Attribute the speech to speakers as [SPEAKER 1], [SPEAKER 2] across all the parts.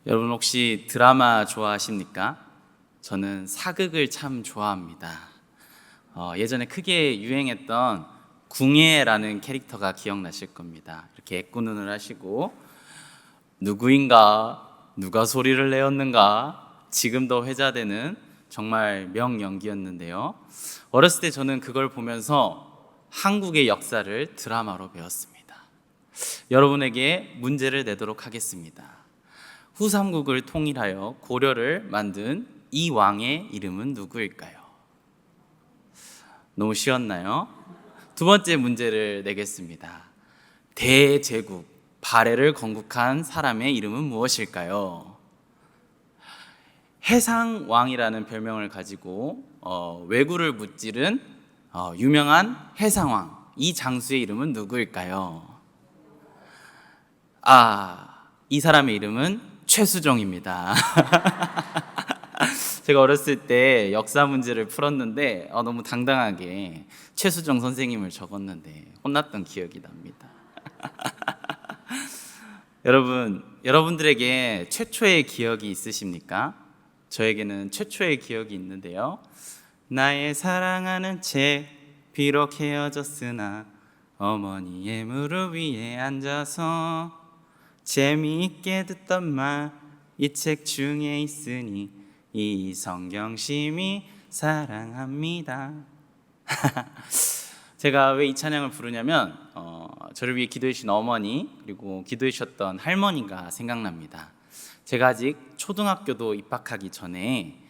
[SPEAKER 1] 여러분 혹시 드라마 좋아하십니까? 저는 사극을 참 좋아합니다. 예전에 크게 유행했던 궁예라는 캐릭터가 기억나실 겁니다. 이렇게 애꾸눈을 하시고 누구인가 누가 소리를 내었는가 지금도 회자되는 정말 명연기였는데요. 어렸을 때 저는 그걸 보면서 한국의 역사를 드라마로 배웠습니다. 여러분에게 문제를 내도록 하겠습니다. 후삼국을 통일하여 고려를 만든 이 왕의 이름은 누구일까요? 너무 쉬웠나요? 두 번째 문제를 내겠습니다. 대제국, 발해를 건국한 사람의 이름은 무엇일까요? 해상왕이라는 별명을 가지고 왜구를 무찌른 유명한 해상왕, 이 장수의 이름은 누구일까요? 이 사람의 이름은 최수종입니다. 제가 어렸을 때 역사 문제를 풀었는데 너무 당당하게 최수종 선생님을 적었는데 혼났던 기억이 납니다. 여러분들에게 최초의 기억이 있으십니까? 저에게는 최초의 기억이 있는데요. 나의 사랑하는 책 비록 헤어졌으나 어머니의 무릎 위에 앉아서 재미있게 듣던 말 이 책 중에 있으니 이성경심이 사랑합니다. 제가 왜 이 찬양을 부르냐면 저를 위해 기도해 주신 어머니 그리고 기도해 주셨던 할머니가 생각납니다. 제가 아직 초등학교도 입학하기 전에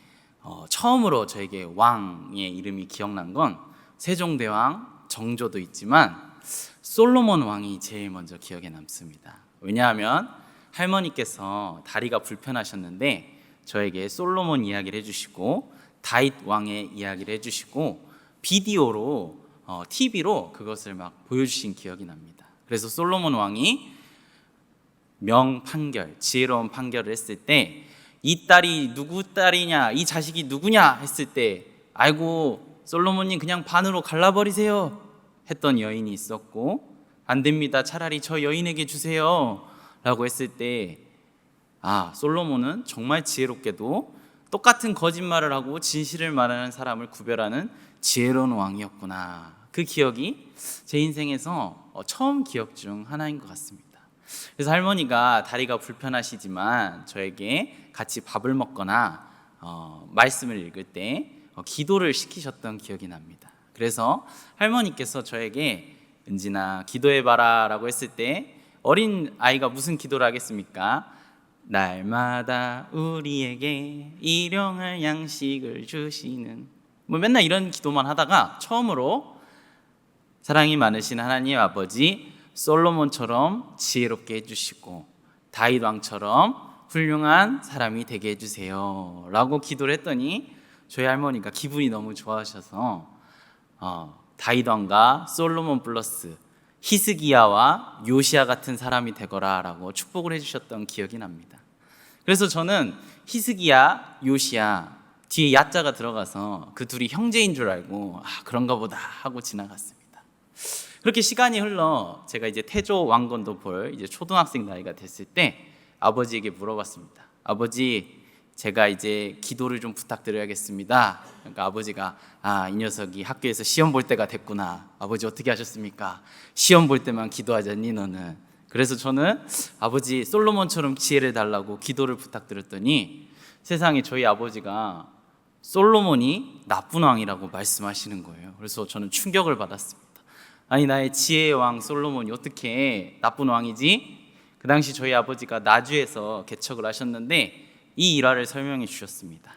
[SPEAKER 1] 처음으로 저에게 왕의 이름이 기억난 건 세종대왕 정조도 있지만 솔로몬 왕이 제일 먼저 기억에 남습니다. 왜냐하면 할머니께서 다리가 불편하셨는데 저에게 솔로몬 이야기를 해주시고 다윗 왕의 이야기를 해주시고 비디오로 TV로 그것을 막 보여주신 기억이 납니다. 그래서 솔로몬 왕이 명판결, 지혜로운 판결을 했을 때 이 딸이 누구 딸이냐, 이 자식이 누구냐 했을 때 아이고 솔로몬님 그냥 반으로 갈라버리세요 했던 여인이 있었고 안 됩니다. 차라리 저 여인에게 주세요 라고 했을 때 솔로몬은 정말 지혜롭게도 똑같은 거짓말을 하고 진실을 말하는 사람을 구별하는 지혜로운 왕이었구나. 그 기억이 제 인생에서 처음 기억 중 하나인 것 같습니다. 그래서 할머니가 다리가 불편하시지만 저에게 같이 밥을 먹거나 말씀을 읽을 때 기도를 시키셨던 기억이 납니다. 그래서 할머니께서 저에게 은진아 기도해봐라 라고 했을 때 어린 아이가 무슨 기도를 하겠습니까? 날마다 우리에게 일용할 양식을 주시는 맨날 이런 기도만 하다가 처음으로 사랑이 많으신 하나님 아버지 솔로몬처럼 지혜롭게 해주시고 다윗 왕처럼 훌륭한 사람이 되게 해주세요 라고 기도를 했더니 저희 할머니가 기분이 너무 좋아하셔서 다윗 왕과 솔로몬 플러스 히스기야와 요시야 같은 사람이 되거라 라고 축복을 해주셨던 기억이 납니다. 그래서 저는 히스기야, 요시야 뒤에 야자가 들어가서 그 둘이 형제인 줄 알고 그런가 보다 하고 지나갔습니다. 그렇게 시간이 흘러 제가 이제 태조 왕건도 볼 이제 초등학생 나이가 됐을 때 아버지에게 물어봤습니다. 아버지 제가 이제 기도를 좀 부탁드려야겠습니다. 그러니까 아버지가 이 녀석이 학교에서 시험 볼 때가 됐구나. 아버지 어떻게 하셨습니까? 시험 볼 때만 기도하잖니 너는. 그래서 저는 아버지 솔로몬처럼 지혜를 달라고 기도를 부탁드렸더니 세상에 저희 아버지가 솔로몬이 나쁜 왕이라고 말씀하시는 거예요. 그래서 저는 충격을 받았습니다. 아니 나의 지혜의 왕 솔로몬이 어떻게 나쁜 왕이지? 그 당시 저희 아버지가 나주에서 개척을 하셨는데 이 일화를 설명해 주셨습니다.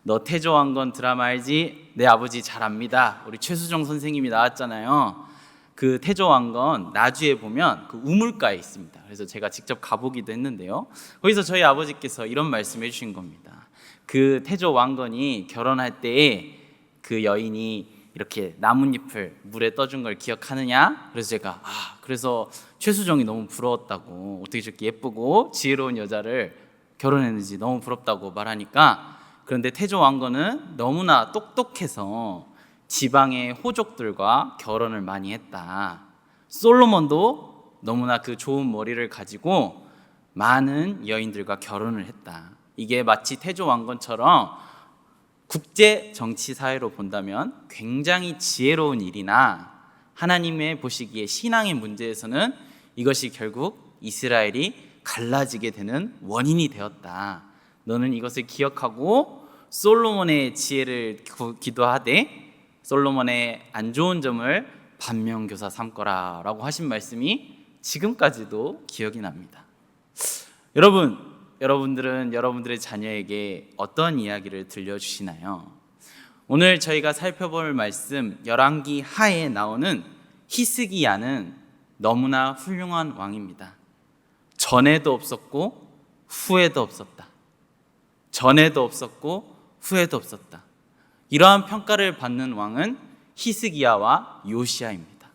[SPEAKER 1] 너 태조왕건 드라마 알지? 내 아버지 잘 압니다. 우리 최수종 선생님이 나왔잖아요. 그 태조왕건 나주에 보면 그 우물가에 있습니다. 그래서 제가 직접 가보기도 했는데요. 거기서 저희 아버지께서 이런 말씀해 주신 겁니다. 그 태조왕건이 결혼할 때에 그 여인이 이렇게 나뭇잎을 물에 떠준 걸 기억하느냐? 그래서 제가 그래서 최수종이 너무 부러웠다고 어떻게 저렇게 예쁘고 지혜로운 여자를 결혼했는지 너무 부럽다고 말하니까 그런데 태조 왕건은 너무나 똑똑해서 지방의 호족들과 결혼을 많이 했다. 솔로몬도 너무나 그 좋은 머리를 가지고 많은 여인들과 결혼을 했다. 이게 마치 태조 왕건처럼 국제 정치 사회로 본다면 굉장히 지혜로운 일이나 하나님의 보시기에 신앙의 문제에서는 이것이 결국 이스라엘이 갈라지게 되는 원인이 되었다. 너는 이것을 기억하고 솔로몬의 지혜를 기도하되 솔로몬의 안 좋은 점을 반면교사 삼거라 라고 하신 말씀이 지금까지도 기억이 납니다. 여러분들은 여러분들의 자녀에게 어떤 이야기를 들려주시나요? 오늘 저희가 살펴볼 말씀 열왕기 하에 나오는 히스기야는 너무나 훌륭한 왕입니다. 전에도 없었고 후에도 없었다. 전에도 없었고 후에도 없었다. 이러한 평가를 받는 왕은 히스기야와 요시야입니다.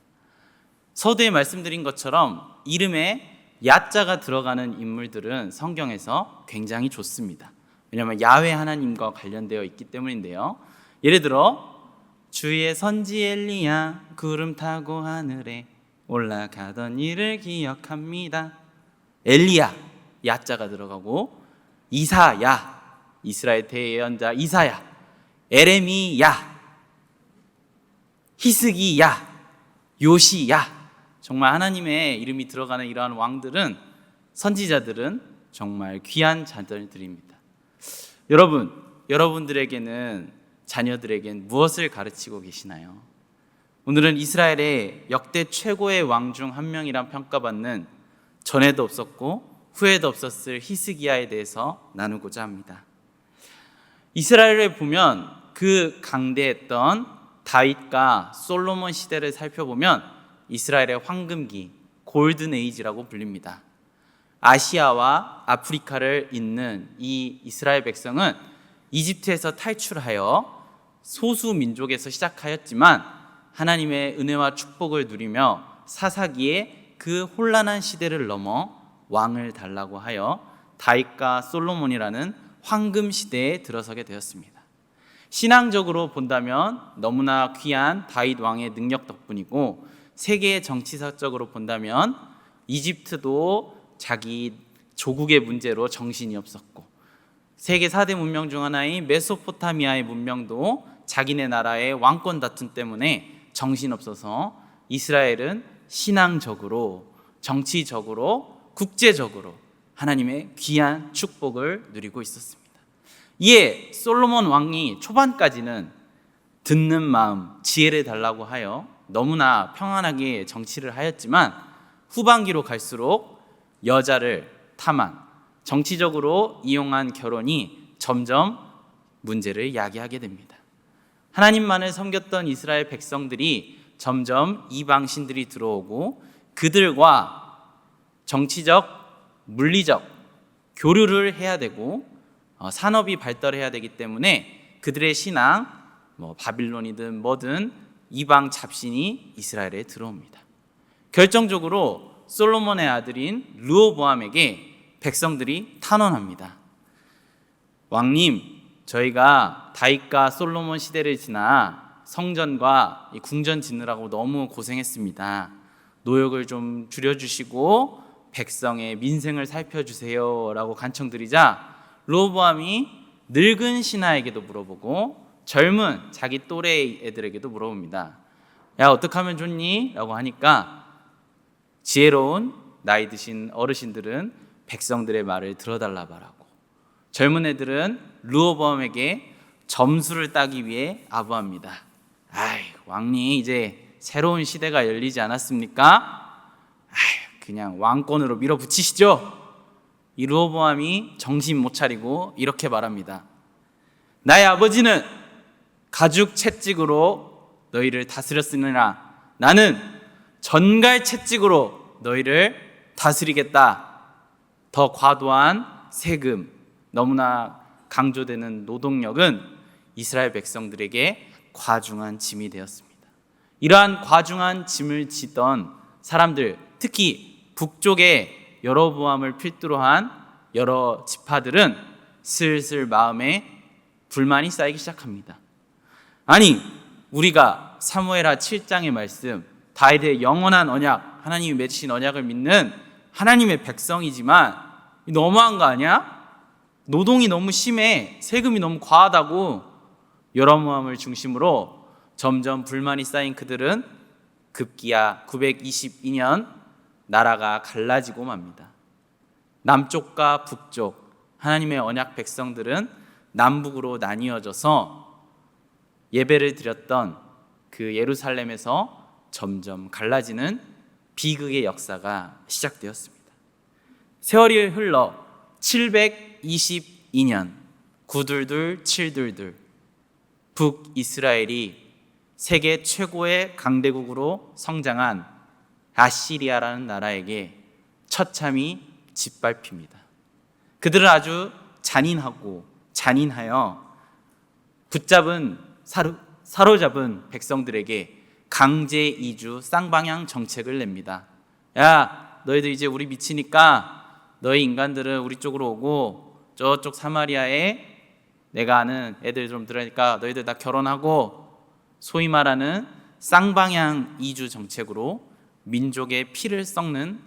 [SPEAKER 1] 서두에 말씀드린 것처럼 이름에 야자가 들어가는 인물들은 성경에서 굉장히 좋습니다. 왜냐하면 야훼 하나님과 관련되어 있기 때문인데요. 예를 들어 주의 선지 엘리야 구름 타고 하늘에 올라가던 일을 기억합니다. 엘리야 야자가 들어가고 이사야 이스라엘 대예언자 이사야 에레미야 히스기야 요시야 정말 하나님의 이름이 들어가는 이러한 왕들은 선지자들은 정말 귀한 자들입니다. 여러분들에게는 자녀들에겐 무엇을 가르치고 계시나요? 오늘은 이스라엘의 역대 최고의 왕 중 한 명이란 평가받는 전에도 없었고 후에도 없었을 히스기야에 대해서 나누고자 합니다. 이스라엘을 보면 그 강대했던 다윗과 솔로몬 시대를 살펴보면 이스라엘의 황금기, 골든 에이지라고 불립니다. 아시아와 아프리카를 잇는 이 이스라엘 백성은 이집트에서 탈출하여 소수 민족에서 시작하였지만 하나님의 은혜와 축복을 누리며 사사기에 그 혼란한 시대를 넘어 왕을 달라고 하여 다윗과 솔로몬이라는 황금 시대에 들어서게 되었습니다. 신앙적으로 본다면 너무나 귀한 다윗 왕의 능력 덕분이고 세계 정치사적으로 본다면 이집트도 자기 조국의 문제로 정신이 없었고 세계 4대 문명 중 하나인 메소포타미아의 문명도 자기네 나라의 왕권 다툼 때문에 정신없어서 이스라엘은 신앙적으로 정치적으로 국제적으로 하나님의 귀한 축복을 누리고 있었습니다. 이에 솔로몬 왕이 초반까지는 듣는 마음, 지혜를 달라고 하여 너무나 평안하게 정치를 하였지만 후반기로 갈수록 여자를 탐한 정치적으로 이용한 결혼이 점점 문제를 야기하게 됩니다. 하나님만을 섬겼던 이스라엘 백성들이 점점 이방신들이 들어오고 그들과 정치적, 물리적 교류를 해야 되고 산업이 발달해야 되기 때문에 그들의 신앙, 바빌론이든 뭐든 이방 잡신이 이스라엘에 들어옵니다. 결정적으로 솔로몬의 아들인 르호보암에게 백성들이 탄원합니다. 왕님, 저희가 다윗과 솔로몬 시대를 지나 성전과 궁전 짓느라고 너무 고생했습니다. 노역을 좀 줄여주시고 백성의 민생을 살펴주세요 라고 간청드리자 르호보암이 늙은 신하에게도 물어보고 젊은 자기 또래 애들에게도 물어봅니다. 야, 어떻게 하면 좋니? 라고 하니까 지혜로운 나이 드신 어르신들은 백성들의 말을 들어달라 바라고 젊은 애들은 르호보암에게 점수를 따기 위해 아부합니다. 아이, 왕님 이제 새로운 시대가 열리지 않았습니까? 그냥 왕권으로 밀어붙이시죠. 이 르호보암이 정신 못 차리고 이렇게 말합니다. 나의 아버지는 가죽 채찍으로 너희를 다스렸으나 나는 전갈 채찍으로 너희를 다스리겠다. 더 과도한 세금, 너무나 강조되는 노동력은 이스라엘 백성들에게 과중한 짐이 되었습니다. 이러한 과중한 짐을 지던 사람들, 특히 북쪽의 여로보암을 필두로 한 여러 지파들은 슬슬 마음에 불만이 쌓이기 시작합니다. 아니, 우리가 사무엘하 7장의 말씀, 다윗의 영원한 언약, 하나님이 맺으신 언약을 믿는 하나님의 백성이지만 너무한 거 아니야? 노동이 너무 심해. 세금이 너무 과하다고. 여로보암을 중심으로 점점 불만이 쌓인 그들은 급기야 922년 나라가 갈라지고 맙니다. 남쪽과 북쪽, 하나님의 언약 백성들은 남북으로 나뉘어져서 예배를 드렸던 그 예루살렘에서 점점 갈라지는 비극의 역사가 시작되었습니다. 세월이 흘러 722년 922 722 북이스라엘이 세계 최고의 강대국으로 성장한 아시리아라는 나라에게 처참히 짓밟힙니다. 그들은 아주 잔인하여 사로잡은 백성들에게 강제 이주 쌍방향 정책을 냅니다. 야, 너희들 이제 우리 미치니까 너희 인간들은 우리 쪽으로 오고 저쪽 사마리아에 내가 아는 애들 좀 들으니까 너희들 다 결혼하고, 소위 말하는 쌍방향 이주 정책으로 민족의 피를 썩는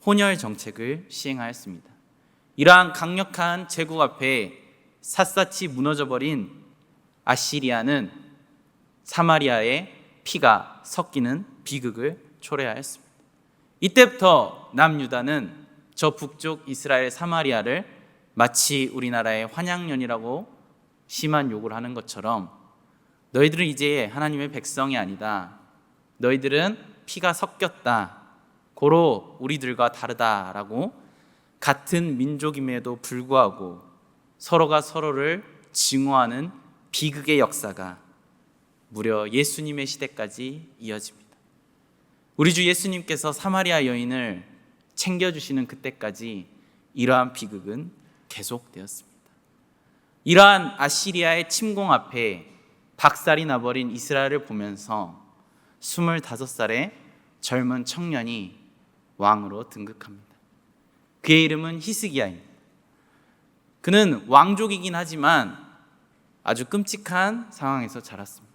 [SPEAKER 1] 혼혈 정책을 시행하였습니다. 이러한 강력한 제국 앞에 샅샅이 무너져버린 아시리아는 사마리아의 피가 섞이는 비극을 초래하였습니다. 이때부터 남유다는 저 북쪽 이스라엘 사마리아를 마치 우리나라의 환양년이라고 심한 욕을 하는 것처럼 너희들은 이제 하나님의 백성이 아니다. 너희들은 피가 섞였다. 고로 우리들과 다르다라고 같은 민족임에도 불구하고 서로가 서로를 증오하는 비극의 역사가 무려 예수님의 시대까지 이어집니다. 우리 주 예수님께서 사마리아 여인을 챙겨주시는 그때까지 이러한 비극은 계속되었습니다. 이러한 아시리아의 침공 앞에 박살이 나버린 이스라엘을 보면서 25살의 젊은 청년이 왕으로 등극합니다. 그의 이름은 히스기야입니다. 그는 왕족이긴 하지만 아주 끔찍한 상황에서 자랐습니다.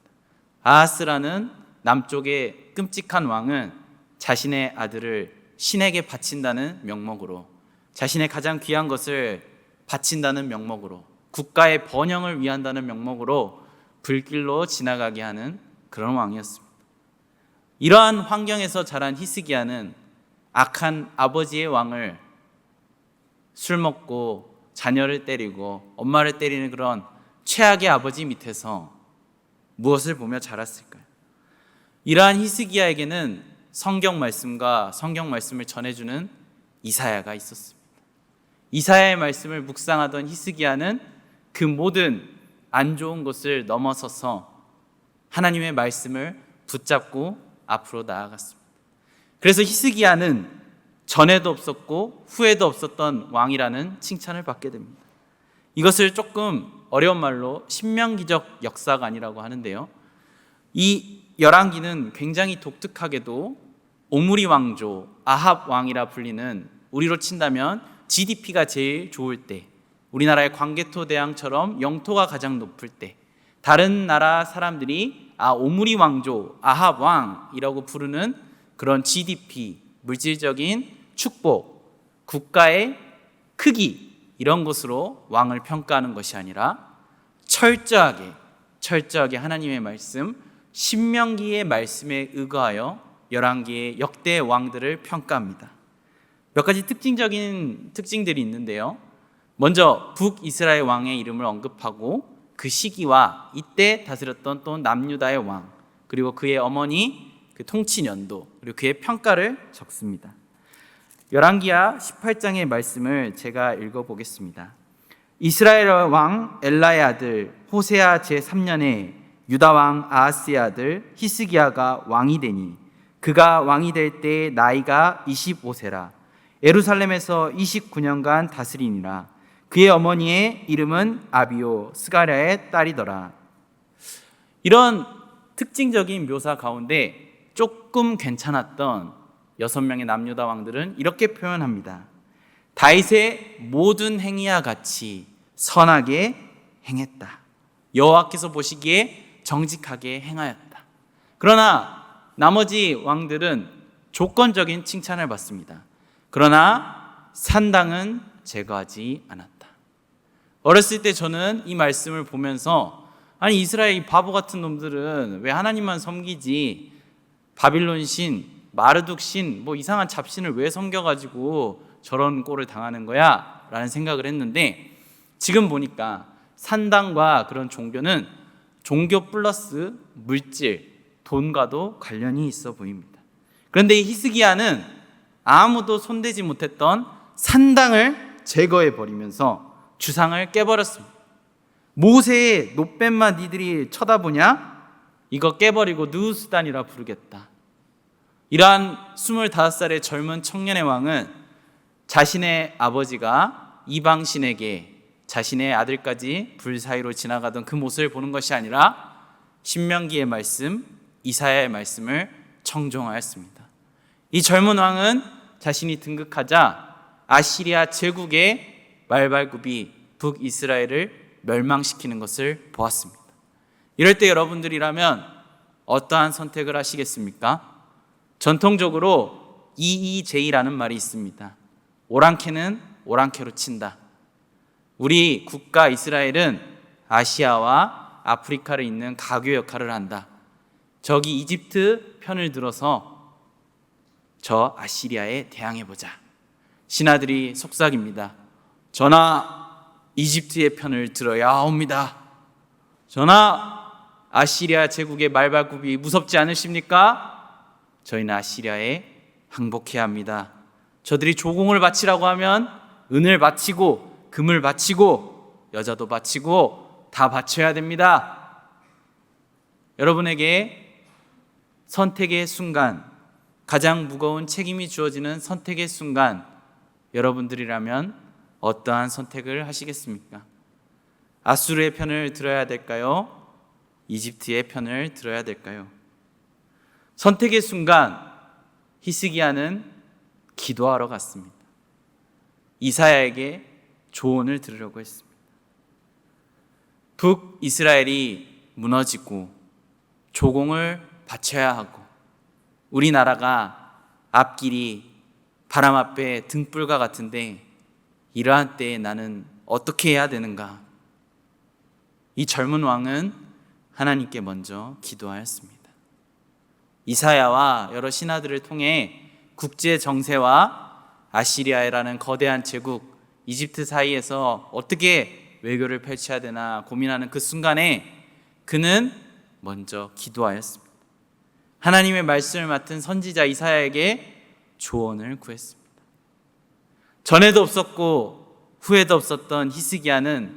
[SPEAKER 1] 아하스라는 남쪽의 끔찍한 왕은 자신의 아들을 신에게 바친다는 명목으로, 자신의 가장 귀한 것을 바친다는 명목으로, 국가의 번영을 위한다는 명목으로 불길로 지나가게 하는 그런 왕이었습니다. 이러한 환경에서 자란 히스기야는 악한 아버지의 왕을 술 먹고 자녀를 때리고 엄마를 때리는 그런 최악의 아버지 밑에서 무엇을 보며 자랐을까요? 이러한 히스기야에게는 성경 말씀과 성경 말씀을 전해주는 이사야가 있었습니다. 이사야의 말씀을 묵상하던 히스기야는 그 모든 안 좋은 것을 넘어서서 하나님의 말씀을 붙잡고 앞으로 나아갔습니다. 그래서 히스기야는 전에도 없었고 후에도 없었던 왕이라는 칭찬을 받게 됩니다. 이것을 조금 어려운 말로 신명기적 역사관이라고 하는데요, 이 열왕기는 굉장히 독특하게도 오므리 왕조, 아합 왕이라 불리는, 우리로 친다면 GDP가 제일 좋을 때, 우리나라의 광개토 대왕처럼 영토가 가장 높을 때 다른 나라 사람들이 오므리 왕조, 아합 왕이라고 부르는 그런 GDP, 물질적인 축복, 국가의 크기, 이런 것으로 왕을 평가하는 것이 아니라 철저하게 하나님의 말씀, 신명기의 말씀에 의거하여 열왕기의 역대 왕들을 평가합니다. 몇 가지 특징적인 특징들이 있는데요, 먼저 북이스라엘 왕의 이름을 언급하고 그 시기와 이때 다스렸던 또 남유다의 왕, 그리고 그의 어머니, 그 통치 연도, 그리고 그의 평가를 적습니다. 열왕기하 18장의 말씀을 제가 읽어보겠습니다. 이스라엘 왕 엘라의 아들 호세아 제3년에 유다 왕 아하스의 아들 히스기야가 왕이 되니 그가 왕이 될 때 나이가 25세라. 예루살렘에서 29년간 다스리니라. 그의 어머니의 이름은 아비오 스가랴의 딸이더라. 이런 특징적인 묘사 가운데 조금 괜찮았던 6명의 남유다 왕들은 이렇게 표현합니다. 다윗의 모든 행위와 같이 선하게 행했다. 여호와께서 보시기에 정직하게 행하였다. 그러나 나머지 왕들은 조건적인 칭찬을 받습니다. 그러나 산당은 제거하지 않았다. 어렸을 때 저는 이 말씀을 보면서 아니 이스라엘 이 바보 같은 놈들은 왜 하나님만 섬기지, 바빌론 신, 마르둑 신, 뭐 이상한 잡신을 왜 섬겨가지고 저런 꼴을 당하는 거야? 라는 생각을 했는데 지금 보니까 산당과 그런 종교는 종교 플러스 물질, 돈과도 관련이 있어 보입니다. 그런데 이 히스기야는 아무도 손대지 못했던 산당을 제거해 버리면서 주상을 깨버렸습니다. 모세의 노뱀만 니들이 쳐다보냐? 이거 깨버리고 느우스단이라 부르겠다. 이러한 25살의 젊은 청년의 왕은 자신의 아버지가 이방신에게 자신의 아들까지 불 사이로 지나가던 그 모습을 보는 것이 아니라 신명기의 말씀, 이사야의 말씀을 청종하였습니다. 이 젊은 왕은 자신이 등극하자 아시리아 제국의 말발굽이 북이스라엘을 멸망시키는 것을 보았습니다. 이럴 때 여러분들이라면 어떠한 선택을 하시겠습니까? 전통적으로 EEJ라는 말이 있습니다. 오랑캐는 오랑캐로 친다. 우리 국가 이스라엘은 아시아와 아프리카를 잇는 가교 역할을 한다. 저기 이집트 편을 들어서 저 아시리아에 대항해보자. 신하들이 속삭입니다. 전하, 이집트의 편을 들어야 옵니다. 전하, 아시리아 제국의 말발굽이 무섭지 않으십니까? 저희는 아시리아에 항복해야 합니다. 저들이 조공을 바치라고 하면 은을 바치고 금을 바치고 여자도 바치고 다 바쳐야 됩니다. 여러분에게 선택의 순간, 가장 무거운 책임이 주어지는 선택의 순간, 여러분들이라면 어떠한 선택을 하시겠습니까? 아수르의 편을 들어야 될까요? 이집트의 편을 들어야 될까요? 선택의 순간 히스기야는 기도하러 갔습니다. 이사야에게 조언을 들으려고 했습니다. 북이스라엘이 무너지고 조공을 바쳐야 하고 우리나라가 앞길이 바람 앞에 등불과 같은데 이러한 때에 나는 어떻게 해야 되는가? 이 젊은 왕은 하나님께 먼저 기도하였습니다. 이사야와 여러 신하들을 통해 국제 정세와 아시리아라는 거대한 제국 이집트 사이에서 어떻게 외교를 펼쳐야 되나 고민하는 그 순간에 그는 먼저 기도하였습니다. 하나님의 말씀을 맡은 선지자 이사야에게 조언을 구했습니다. 전에도 없었고 후에도 없었던 히스기야는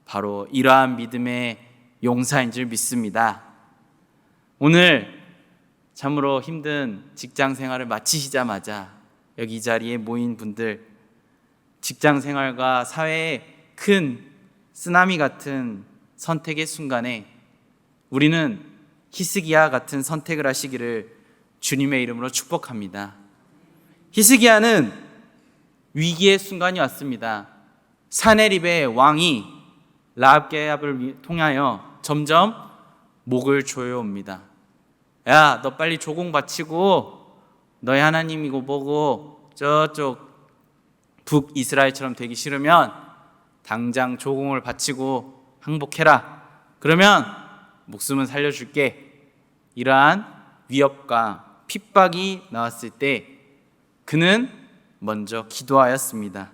[SPEAKER 1] 바로 이러한 믿음의 용사인 줄 믿습니다. 오늘 참으로 힘든 직장 생활을 마치시자마자 여기 이 자리에 모인 분들, 직장 생활과 사회의 큰 쓰나미 같은 선택의 순간에 우리는 히스기야 같은 선택을 하시기를 주님의 이름으로 축복합니다. 히스기야는 위기의 순간이 왔습니다. 사네립의 왕이 라합게합을 통하여 점점 목을 조여옵니다. 야, 너 빨리 조공 바치고 너의 하나님이고 뭐고 저쪽 북이스라엘처럼 되기 싫으면 당장 조공을 바치고 항복해라. 그러면 목숨은 살려줄게. 이러한 위협과 핍박이 나왔을 때 그는 먼저 기도하였습니다.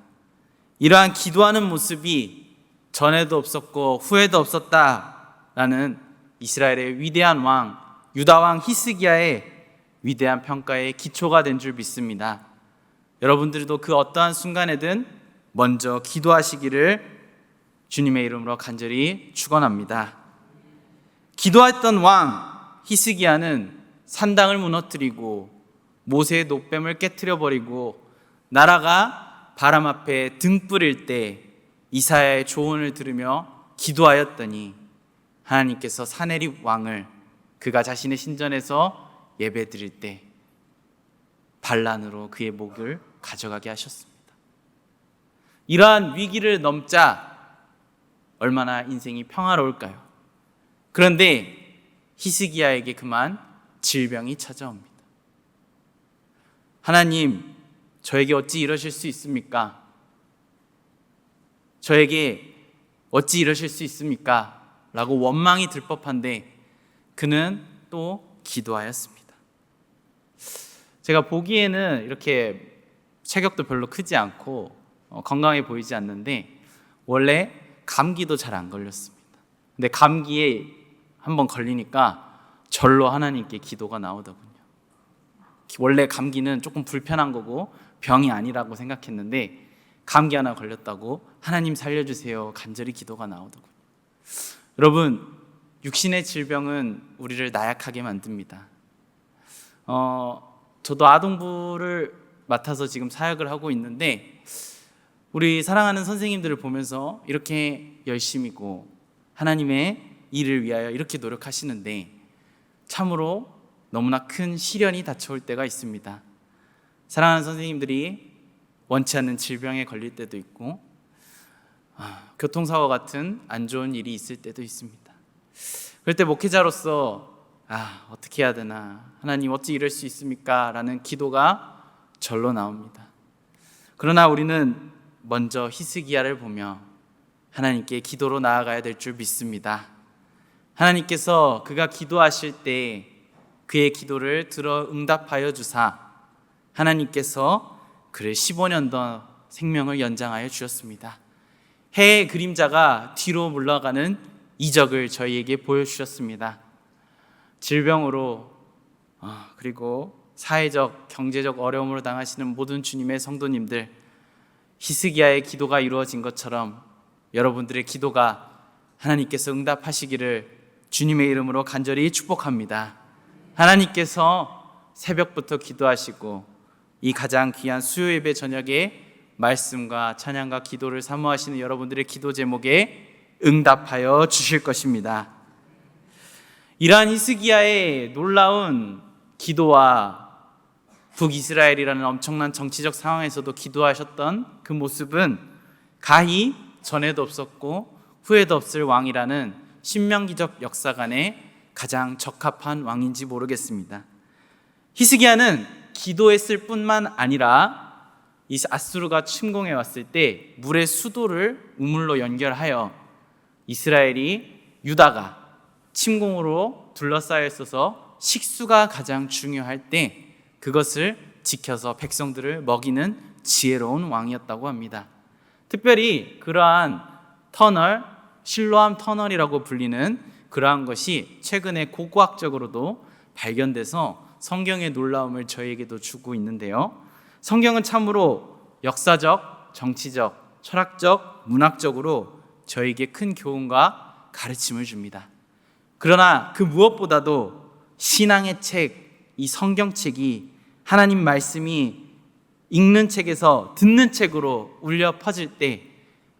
[SPEAKER 1] 이러한 기도하는 모습이 전에도 없었고 후에도 없었다라는 이스라엘의 위대한 왕, 유다 왕 히스기야의 위대한 평가의 기초가 된 줄 믿습니다. 여러분들도 그 어떠한 순간에든 먼저 기도하시기를 주님의 이름으로 간절히 축원합니다. 기도했던 왕 히스기야는 산당을 무너뜨리고 모세의 노뱀을 깨트려 버리고 나라가 바람 앞에 등불일 때 이사야의 조언을 들으며 기도하였더니 하나님께서 사네립 왕을 그가 자신의 신전에서 예배드릴 때 반란으로 그의 목을 가져가게 하셨습니다. 이러한 위기를 넘자 얼마나 인생이 평화로울까요? 그런데 히스기야에게 그만 질병이 찾아옵니다. 하나님, 저에게 어찌 이러실 수 있습니까? 저에게 어찌 이러실 수 있습니까? 라고 원망이 들 법한데 그는 또 기도하였습니다. 제가 보기에는 이렇게 체격도 별로 크지 않고 건강해 보이지 않는데 원래 감기도 잘 안 걸렸습니다. 근데 감기에 한번 걸리니까 절로 하나님께 기도가 나오더군요. 원래 감기는 조금 불편한 거고 병이 아니라고 생각했는데 감기 하나 걸렸다고 하나님 살려주세요 간절히 기도가 나오더군요. 여러분, 육신의 질병은 우리를 나약하게 만듭니다. 저도 아동부를 맡아서 지금 사역을 하고 있는데 우리 사랑하는 선생님들을 보면서 이렇게 열심이고 하나님의 일을 위하여 이렇게 노력하시는데 참으로 너무나 큰 시련이 닥쳐올 때가 있습니다. 사랑하는 선생님들이 원치 않는 질병에 걸릴 때도 있고 교통사고 같은 안 좋은 일이 있을 때도 있습니다. 그럴 때 목회자로서 어떻게 해야 되나, 하나님 어찌 이럴 수 있습니까? 라는 기도가 절로 나옵니다. 그러나 우리는 먼저 히스기야를 보며 하나님께 기도로 나아가야 될 줄 믿습니다. 하나님께서 그가 기도하실 때 그의 기도를 들어 응답하여 주사 하나님께서 그를 15년 더 생명을 연장하여 주셨습니다. 해의 그림자가 뒤로 물러가는 이적을 저희에게 보여주셨습니다. 질병으로 그리고 사회적, 경제적 어려움으로 당하시는 모든 주님의 성도님들, 히스기야의 기도가 이루어진 것처럼 여러분들의 기도가 하나님께서 응답하시기를 주님의 이름으로 간절히 축복합니다. 하나님께서 새벽부터 기도하시고 이 가장 귀한 수요 예배 저녁에 말씀과 찬양과 기도를 사모하시는 여러분들의 기도 제목에 응답하여 주실 것입니다. 이러한 히스기야의 놀라운 기도와 북이스라엘이라는 엄청난 정치적 상황에서도 기도하셨던 그 모습은 가히 전에도 없었고 후에도 없을 왕이라는 신명기적 역사관에 가장 적합한 왕인지 모르겠습니다. 히스기야는 기도했을 뿐만 아니라 이 아수르가 침공해 왔을 때 물의 수도를 우물로 연결하여 이스라엘이 유다가 침공으로 둘러싸여 있어서 식수가 가장 중요할 때 그것을 지켜서 백성들을 먹이는 지혜로운 왕이었다고 합니다. 특별히 그러한 터널, 실로암 터널이라고 불리는 그러한 것이 최근에 고고학적으로도 발견돼서 성경의 놀라움을 저희에게도 주고 있는데요. 성경은 참으로 역사적, 정치적, 철학적, 문학적으로 저에게 큰 교훈과 가르침을 줍니다. 그러나 그 무엇보다도 신앙의 책, 이 성경책이 하나님 말씀이 읽는 책에서 듣는 책으로 울려 퍼질 때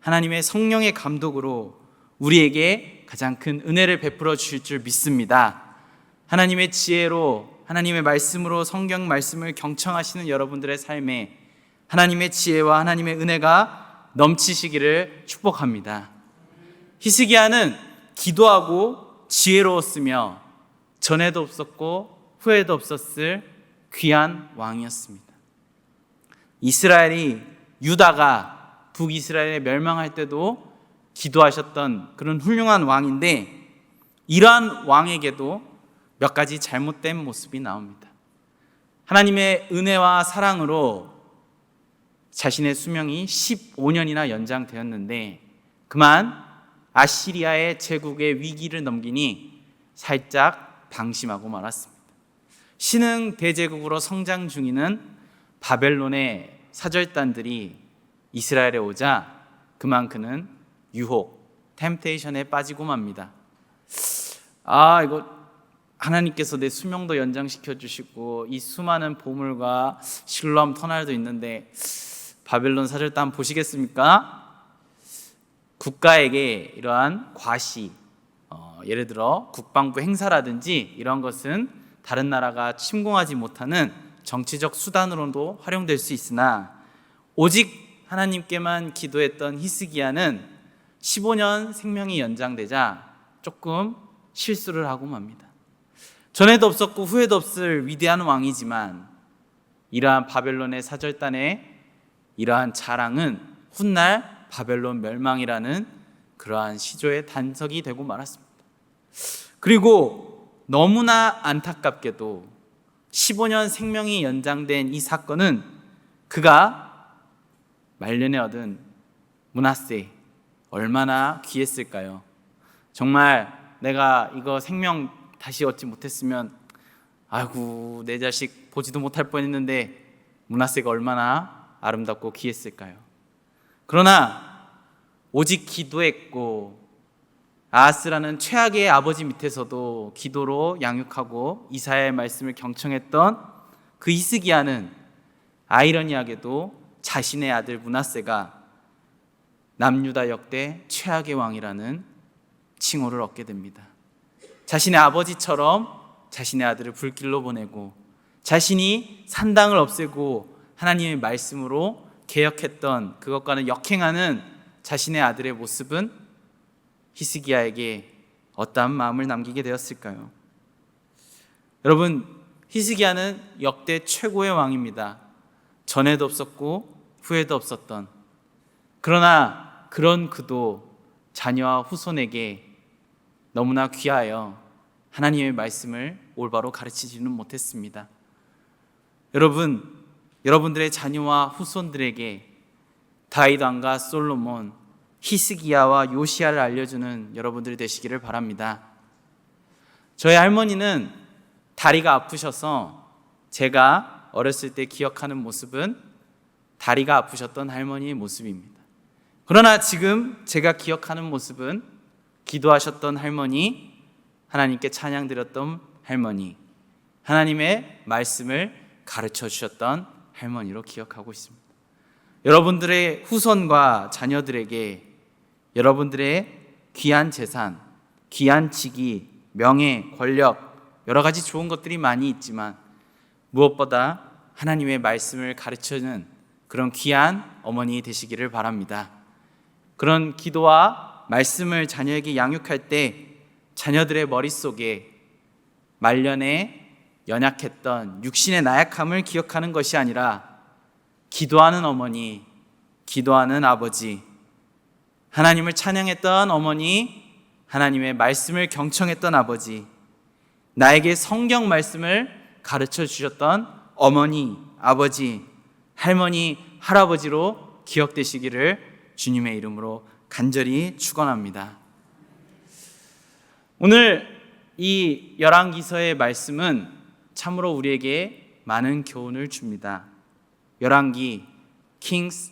[SPEAKER 1] 하나님의 성령의 감독으로 우리에게 가장 큰 은혜를 베풀어 주실 줄 믿습니다. 하나님의 지혜로, 하나님의 말씀으로 성경 말씀을 경청하시는 여러분들의 삶에 하나님의 지혜와 하나님의 은혜가 넘치시기를 축복합니다. 히스기야는 기도하고 지혜로웠으며 전에도 없었고 후에도 없었을 귀한 왕이었습니다. 이스라엘이, 유다가 북이스라엘에 멸망할 때도 기도하셨던 그런 훌륭한 왕인데 이러한 왕에게도 몇 가지 잘못된 모습이 나옵니다. 하나님의 은혜와 사랑으로 자신의 수명이 15년이나 연장되었는데 그만 아시리아의 제국의 위기를 넘기니 살짝 방심하고 말았습니다. 신흥 대제국으로 성장 중이는 바벨론의 사절단들이 이스라엘에 오자 그만 그는 유혹, 템테이션에 빠지고 맙니다. 이거 하나님께서 내 수명도 연장시켜 주시고 이 수많은 보물과 실로암 터널도 있는데 바벨론 사절단 보시겠습니까? 국가에게 이러한 과시, 예를 들어 국방부 행사라든지 이런 것은 다른 나라가 침공하지 못하는 정치적 수단으로도 활용될 수 있으나 오직 하나님께만 기도했던 히스기야는 15년 생명이 연장되자 조금 실수를 하고 맙니다. 전에도 없었고 후에도 없을 위대한 왕이지만 이러한 바벨론의 사절단의 이러한 자랑은 훗날 바벨론 멸망이라는 그러한 시조의 단서가 되고 말았습니다. 그리고 너무나 안타깝게도 15년 생명이 연장된 이 사건은 그가 말년에 얻은 므낫세 얼마나 귀했을까요? 정말 내가 이거 생명 다시 얻지 못했으면 아이고 내 자식 보지도 못할 뻔했는데 므낫세가 얼마나 아름답고 귀했을까요? 그러나 오직 기도했고 아하스라는 최악의 아버지 밑에서도 기도로 양육하고 이사야의 말씀을 경청했던 그 히스기야는 아이러니하게도 자신의 아들 므낫세가 남유다 역대 최악의 왕이라는 칭호를 얻게 됩니다. 자신의 아버지처럼 자신의 아들을 불길로 보내고 자신이 산당을 없애고 하나님의 말씀으로 개혁했던 그것과는 역행하는 자신의 아들의 모습은 히스기야에게 어떠한 마음을 남기게 되었을까요? 여러분, 히스기야는 역대 최고의 왕입니다. 전에도 없었고 후에도 없었던. 그러나 그런 그도 자녀와 후손에게 너무나 귀하여 하나님의 말씀을 올바로 가르치지는 못했습니다. 여러분들의 자녀와 후손들에게 다윗 왕과 솔로몬, 히스기야와 요시야를 알려주는 여러분들이 되시기를 바랍니다. 저희 할머니는 다리가 아프셔서 제가 어렸을 때 기억하는 모습은 다리가 아프셨던 할머니의 모습입니다. 그러나 지금 제가 기억하는 모습은 기도하셨던 할머니, 하나님께 찬양 드렸던 할머니, 하나님의 말씀을 가르쳐 주셨던 할머니로 기억하고 있습니다. 여러분들의 후손과 자녀들에게 여러분들의 귀한 재산, 귀한 직위, 명예, 권력, 여러 가지 좋은 것들이 많이 있지만 무엇보다 하나님의 말씀을 가르쳐주는 그런 귀한 어머니 되시기를 바랍니다. 그런 기도와 말씀을 자녀에게 양육할 때 자녀들의 머릿속에 말년에 연약했던 육신의 나약함을 기억하는 것이 아니라 기도하는 어머니, 기도하는 아버지, 하나님을 찬양했던 어머니, 하나님의 말씀을 경청했던 아버지, 나에게 성경 말씀을 가르쳐 주셨던 어머니, 아버지, 할머니, 할아버지로 기억되시기를 주님의 이름으로 간절히 축원합니다. 오늘 이 열왕기서의 말씀은 참으로 우리에게 많은 교훈을 줍니다. 열왕기, 킹스,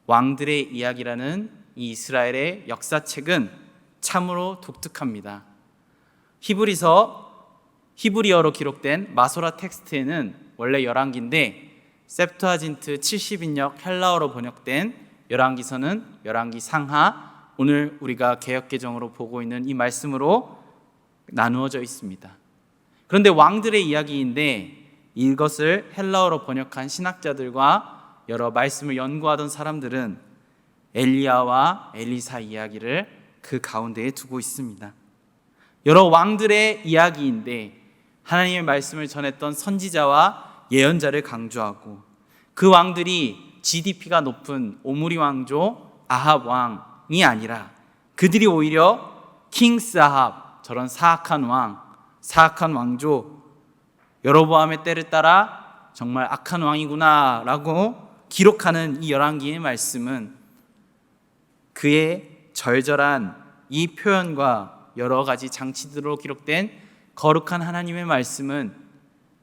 [SPEAKER 1] 왕들의 이야기라는 이 이스라엘의 역사책은 참으로 독특합니다. 히브리어로 기록된 마소라 텍스트에는 원래 열왕기인데 셉투아진트 70인역 헬라어로 번역된 열왕기서는 열왕기 상하, 오늘 우리가 개역개정으로 보고 있는 이 말씀으로 나누어져 있습니다. 그런데 왕들의 이야기인데 이것을 헬라어로 번역한 신학자들과 여러 말씀을 연구하던 사람들은 엘리야와 엘리사 이야기를 그 가운데에 두고 있습니다. 여러 왕들의 이야기인데 하나님의 말씀을 전했던 선지자와 예언자를 강조하고 그 왕들이 GDP가 높은 오므리 왕조 아합 왕이 아니라 그들이 오히려 킹스 아합, 저런 사악한 왕, 사악한 왕조, 여로보암의 때를 따라 정말 악한 왕이구나 라고 기록하는 이 열왕기의 말씀은 그의 절절한 이 표현과 여러 가지 장치들로 기록된 거룩한 하나님의 말씀은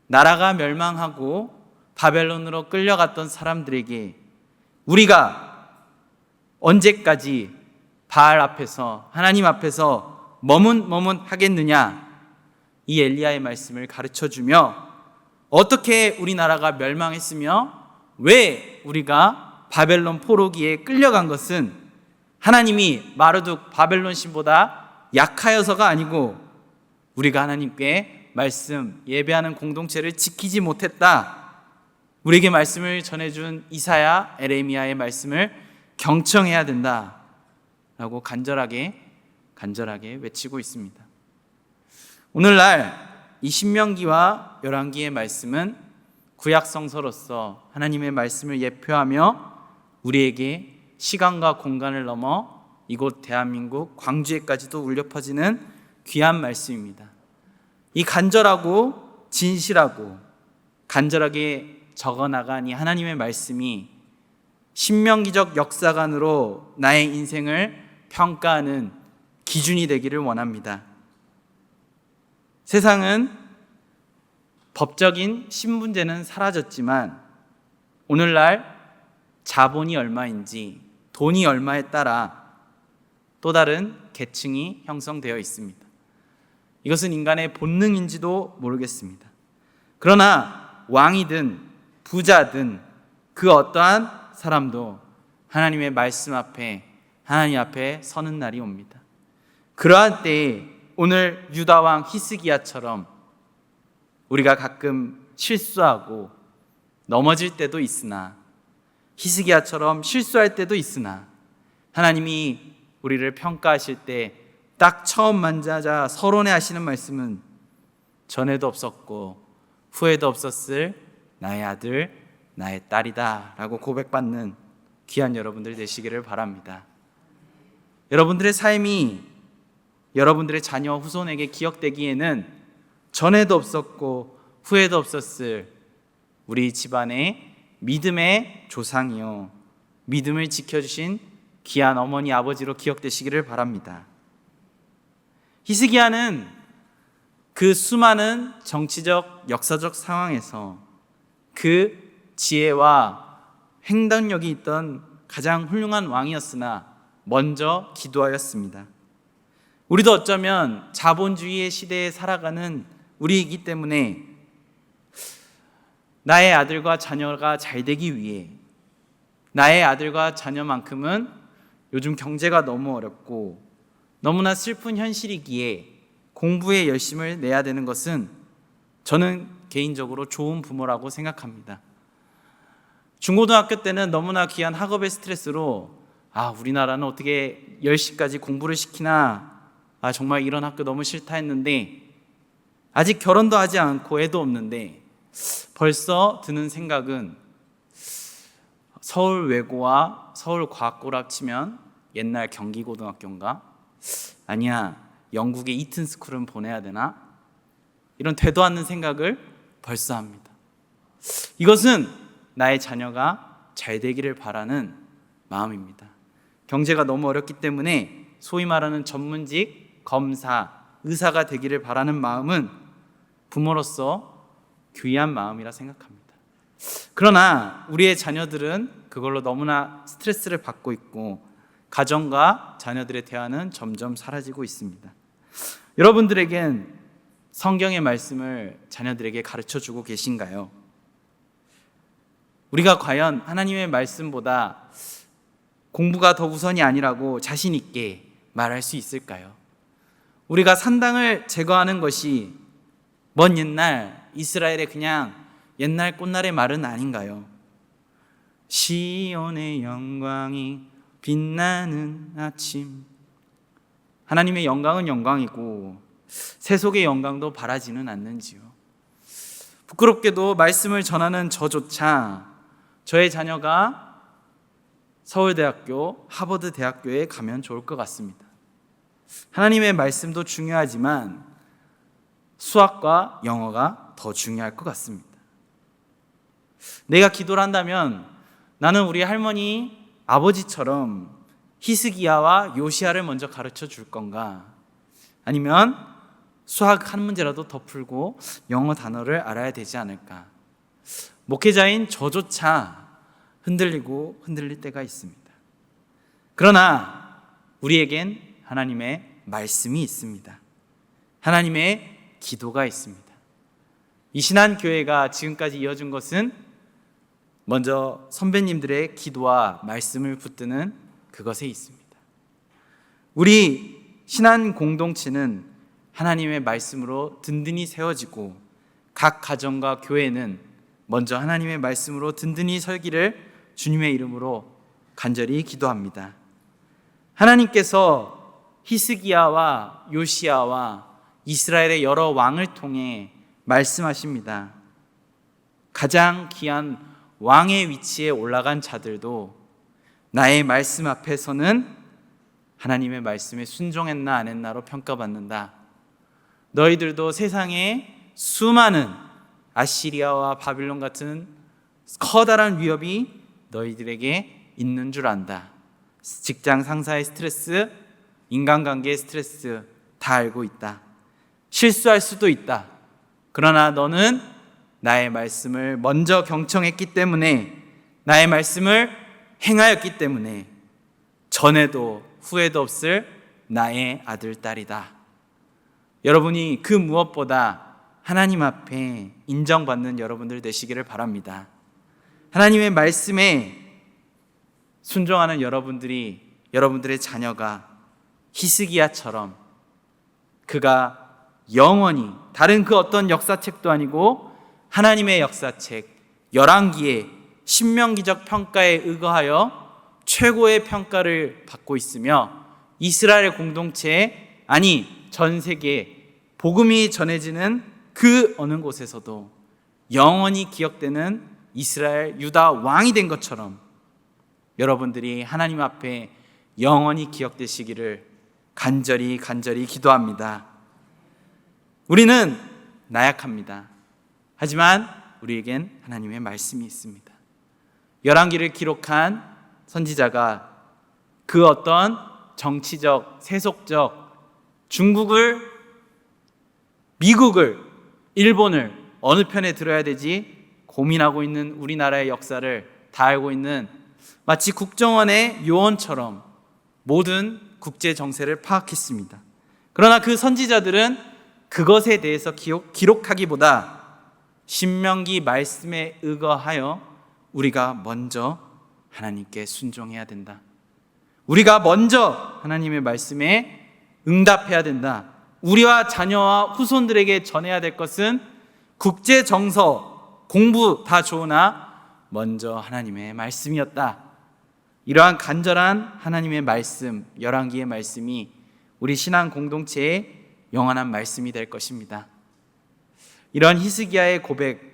[SPEAKER 1] 나라가 멸망하고 바벨론으로 끌려갔던 사람들에게 우리가 언제까지 바알 앞에서 하나님 앞에서 머문하겠느냐, 이 엘리야의 말씀을 가르쳐주며 어떻게 우리나라가 멸망했으며 왜 우리가 바벨론 포로기에 끌려간 것은 하나님이 마르둑 바벨론 신보다 약하여서가 아니고 우리가 하나님께 말씀 예배하는 공동체를 지키지 못했다, 우리에게 말씀을 전해준 이사야, 에레미야의 말씀을 경청해야 된다 라고 간절하게 외치고 있습니다. 오늘날 이 신명기와 열왕기의 말씀은 구약 성서로서 하나님의 말씀을 예표하며 우리에게 시간과 공간을 넘어 이곳 대한민국 광주에까지도 울려 퍼지는 귀한 말씀입니다. 이 간절하고 진실하고 간절하게 적어나간 이 하나님의 말씀이 신명기적 역사관으로 나의 인생을 평가하는 기준이 되기를 원합니다. 세상은 법적인 신분제는 사라졌지만 오늘날 자본이 얼마인지 돈이 얼마에 따라 또 다른 계층이 형성되어 있습니다. 이것은 인간의 본능인지도 모르겠습니다. 그러나 왕이든 부자든 그 어떠한 사람도 하나님의 말씀 앞에 하나님 앞에 서는 날이 옵니다. 그러한 때에 오늘 유다 왕 히스기야처럼 우리가 가끔 실수하고 넘어질 때도 있으나 히스기야처럼 실수할 때도 있으나 하나님이 우리를 평가하실 때 딱 처음 만나자 서론에 하시는 말씀은 전에도 없었고 후에도 없었을 나의 아들 나의 딸이다 라고 고백받는 귀한 여러분들 되시기를 바랍니다. 여러분들의 삶이 여러분들의 자녀 후손에게 기억되기에는 전에도 없었고 후에도 없었을 우리 집안의 믿음의 조상이요 믿음을 지켜주신 귀한 어머니 아버지로 기억되시기를 바랍니다. 히스기야는 그 수많은 정치적 역사적 상황에서 그 지혜와 행동력이 있던 가장 훌륭한 왕이었으나 먼저 기도하였습니다. 우리도 어쩌면 자본주의의 시대에 살아가는 우리이기 때문에 나의 아들과 자녀가 잘 되기 위해 나의 아들과 자녀만큼은 요즘 경제가 너무 어렵고 너무나 슬픈 현실이기에 공부에 열심을 내야 되는 것은 저는 개인적으로 좋은 부모라고 생각합니다. 중고등학교 때는 너무나 귀한 학업의 스트레스로 우리나라는 어떻게 10시까지 공부를 시키나 정말 이런 학교 너무 싫다 했는데 아직 결혼도 하지 않고 애도 없는데 벌써 드는 생각은 서울 외고와 서울 과학고를 합치면 옛날 경기고등학교인가? 아니야, 영국의 이튼 스쿨은 보내야 되나? 이런 되도 않는 생각을 벌써 합니다. 이것은 나의 자녀가 잘 되기를 바라는 마음입니다. 경제가 너무 어렵기 때문에 소위 말하는 전문직, 검사, 의사가 되기를 바라는 마음은 부모로서 귀한 마음이라 생각합니다. 그러나 우리의 자녀들은 그걸로 너무나 스트레스를 받고 있고 가정과 자녀들의 대화는 점점 사라지고 있습니다. 여러분들에겐 성경의 말씀을 자녀들에게 가르쳐주고 계신가요? 우리가 과연 하나님의 말씀보다 공부가 더 우선이 아니라고 자신 있게 말할 수 있을까요? 우리가 산당을 제거하는 것이 먼 옛날 이스라엘의 그냥 옛날 꽃날의 말은 아닌가요? 시온의 영광이 빛나는 아침. 하나님의 영광은 영광이고 세속의 영광도 바라지는 않는지요. 부끄럽게도 말씀을 전하는 저조차 저의 자녀가 서울대학교, 하버드대학교에 가면 좋을 것 같습니다. 하나님의 말씀도 중요하지만 수학과 영어가 더 중요할 것 같습니다. 내가 기도를 한다면 나는 우리 할머니 아버지처럼 히스기야와 요시야를 먼저 가르쳐 줄 건가? 아니면 수학 한 문제라도 더 풀고 영어 단어를 알아야 되지 않을까? 목회자인 저조차 흔들릴 때가 있습니다. 그러나 우리에겐 하나님의 말씀이 있습니다. 하나님의 기도가 있습니다. 이 신한교회가 지금까지 이어준 것은 먼저 선배님들의 기도와 말씀을 붙드는 그것에 있습니다. 우리 신한 공동체는 하나님의 말씀으로 든든히 세워지고 각 가정과 교회는 먼저 하나님의 말씀으로 든든히 설기를 주님의 이름으로 간절히 기도합니다. 하나님께서 히스기야와 요시야와 이스라엘의 여러 왕을 통해 말씀하십니다. 가장 귀한 왕의 위치에 올라간 자들도 나의 말씀 앞에서는 하나님의 말씀에 순종했나 안 했나로 평가받는다. 너희들도 세상에 수많은 아시리아와 바빌론 같은 커다란 위협이 너희들에게 있는 줄 안다. 직장 상사의 스트레스, 인간관계의 스트레스 다 알고 있다. 실수할 수도 있다. 그러나 너는 나의 말씀을 먼저 경청했기 때문에, 나의 말씀을 행하였기 때문에 전에도 후에도 없을 나의 아들, 딸이다. 여러분이 그 무엇보다 하나님 앞에 인정받는 여러분들 되시기를 바랍니다. 하나님의 말씀에 순종하는 여러분들의 자녀가 히스기야처럼 그가 영원히 다른 그 어떤 역사책도 아니고 하나님의 역사책 열왕기의 신명기적 평가에 의거하여 최고의 평가를 받고 있으며, 이스라엘 공동체, 아니 전 세계에 복음이 전해지는 그 어느 곳에서도 영원히 기억되는 이스라엘 유다 왕이 된 것처럼 여러분들이 하나님 앞에 영원히 기억되시기를 간절히 기도합니다. 우리는 나약합니다. 하지만 우리에겐 하나님의 말씀이 있습니다. 열왕기를 기록한 선지자가 그 어떤 정치적, 세속적 중국을, 미국을, 일본을 어느 편에 들어야 되지 고민하고 있는 우리나라의 역사를 다 알고 있는 마치 국정원의 요원처럼 모든 국제 정세를 파악했습니다. 그러나 그 선지자들은 그것에 대해서 기록하기보다 신명기 말씀에 의거하여 우리가 먼저 하나님께 순종해야 된다. 우리가 먼저 하나님의 말씀에 응답해야 된다. 우리와 자녀와 후손들에게 전해야 될 것은 국제 정서, 공부 다 좋으나 먼저 하나님의 말씀이었다. 이러한 간절한 하나님의 말씀, 열왕기의 말씀이 우리 신앙 공동체의 영원한 말씀이 될 것입니다. 이런 히스기야의 고백,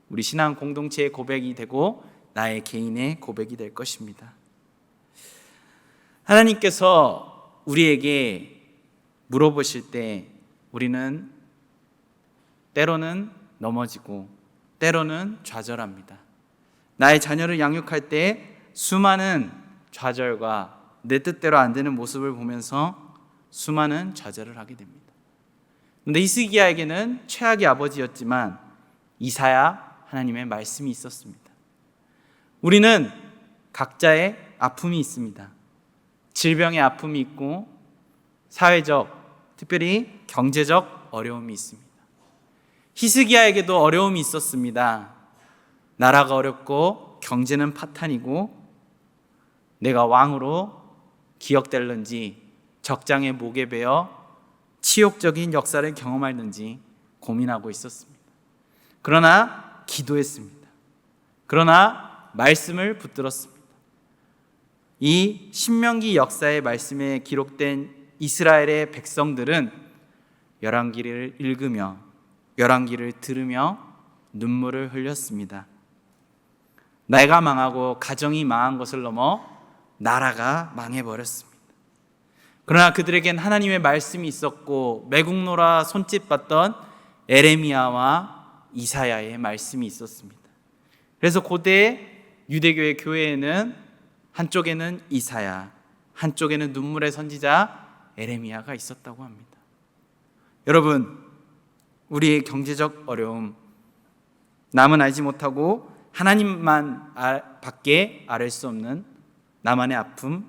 [SPEAKER 1] 우리 신앙 공동체의 고백이 되고 나의 개인의 고백이 될 것입니다. 하나님께서 우리에게 물어보실 때 우리는 때로는 넘어지고 때로는 좌절합니다. 나의 자녀를 양육할 때 수많은 좌절과 내 뜻대로 안 되는 모습을 보면서 수많은 좌절을 하게 됩니다. 그런데 히스기야에게는 최악의 아버지였지만 이사야 하나님의 말씀이 있었습니다. 우리는 각자의 아픔이 있습니다. 질병의 아픔이 있고 사회적, 특별히 경제적 어려움이 있습니다. 히스기야에게도 어려움이 있었습니다. 나라가 어렵고 경제는 파탄이고 내가 왕으로 기억될는지, 적장의 목에 베어 치욕적인 역사를 경험했는지 고민하고 있었습니다. 그러나 기도했습니다. 그러나 말씀을 붙들었습니다. 이 신명기 역사의 말씀에 기록된 이스라엘의 백성들은 열왕기를 읽으며 열왕기를 들으며 눈물을 흘렸습니다. 내가 망하고 가정이 망한 것을 넘어 나라가 망해버렸습니다. 그러나 그들에겐 하나님의 말씀이 있었고 매국노라 손짓받던 에레미야와 이사야의 말씀이 있었습니다. 그래서 고대 유대교의 교회에는 한쪽에는 이사야, 한쪽에는 눈물의 선지자 에레미야가 있었다고 합니다. 여러분, 우리의 경제적 어려움, 남은 알지 못하고 하나님만 밖에 알 수 없는 나만의 아픔,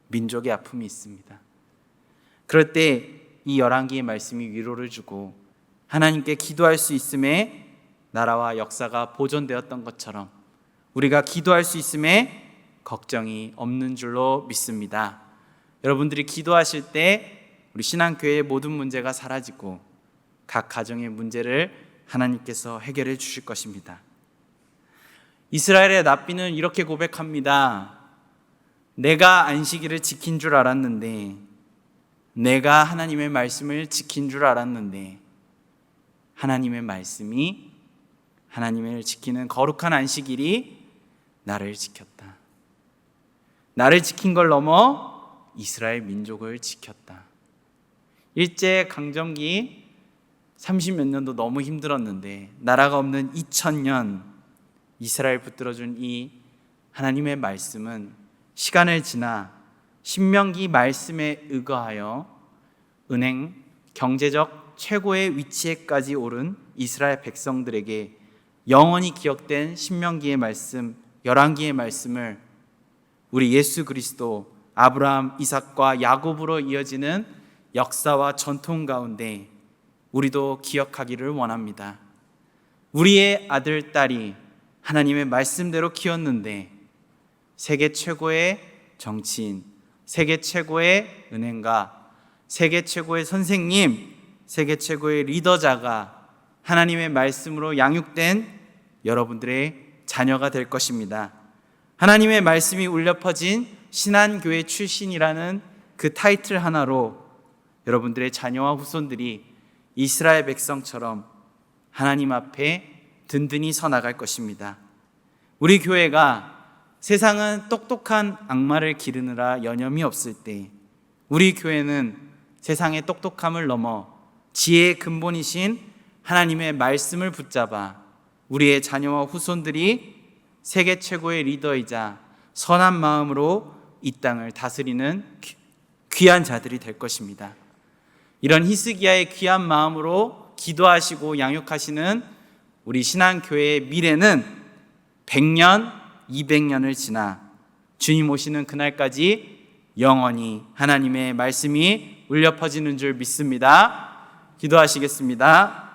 [SPEAKER 1] 민족의 아픔이 있습니다. 그럴 때 이 열왕기의 말씀이 위로를 주고 하나님께 기도할 수 있음에 나라와 역사가 보존되었던 것처럼 우리가 기도할 수 있음에 걱정이 없는 줄로 믿습니다. 여러분들이 기도하실 때 우리 신앙교회의 모든 문제가 사라지고 각 가정의 문제를 하나님께서 해결해 주실 것입니다. 이스라엘의 납비는 이렇게 고백합니다. 내가 안식일을 지킨 줄 알았는데, 내가 하나님의 말씀을 지킨 줄 알았는데 하나님의 말씀이, 하나님을 지키는 거룩한 안식일이 나를 지켰다. 나를 지킨 걸 넘어 이스라엘 민족을 지켰다. 일제 강점기 30몇 년도 너무 힘들었는데 나라가 없는 2000년 이스라엘 붙들어준 이 하나님의 말씀은 시간을 지나 신명기 말씀에 의거하여 은행, 경제적 최고의 위치에까지 오른 이스라엘 백성들에게 영원히 기억된 신명기의 말씀, 열왕기의 말씀을 우리 예수 그리스도, 아브라함, 이삭과 야곱으로 이어지는 역사와 전통 가운데 우리도 기억하기를 원합니다. 우리의 아들, 딸이 하나님의 말씀대로 키웠는데 세계 최고의 정치인, 세계 최고의 은행가, 세계 최고의 선생님, 세계 최고의 리더자가 하나님의 말씀으로 양육된 여러분들의 자녀가 될 것입니다. 하나님의 말씀이 울려 퍼진 신한교회 출신이라는 그 타이틀 하나로 여러분들의 자녀와 후손들이 이스라엘 백성처럼 하나님 앞에 든든히 서 나갈 것입니다. 우리 교회가 세상은 똑똑한 악마를 기르느라 여념이 없을 때 우리 교회는 세상의 똑똑함을 넘어 지혜의 근본이신 하나님의 말씀을 붙잡아 우리의 자녀와 후손들이 세계 최고의 리더이자 선한 마음으로 이 땅을 다스리는 귀한 자들이 될 것입니다. 이런 히스기야의 귀한 마음으로 기도하시고 양육하시는 우리 신앙교회의 미래는 100년, 200년을 지나 주님 오시는 그날까지 영원히 하나님의 말씀이 울려 퍼지는 줄 믿습니다. 기도하시겠습니다.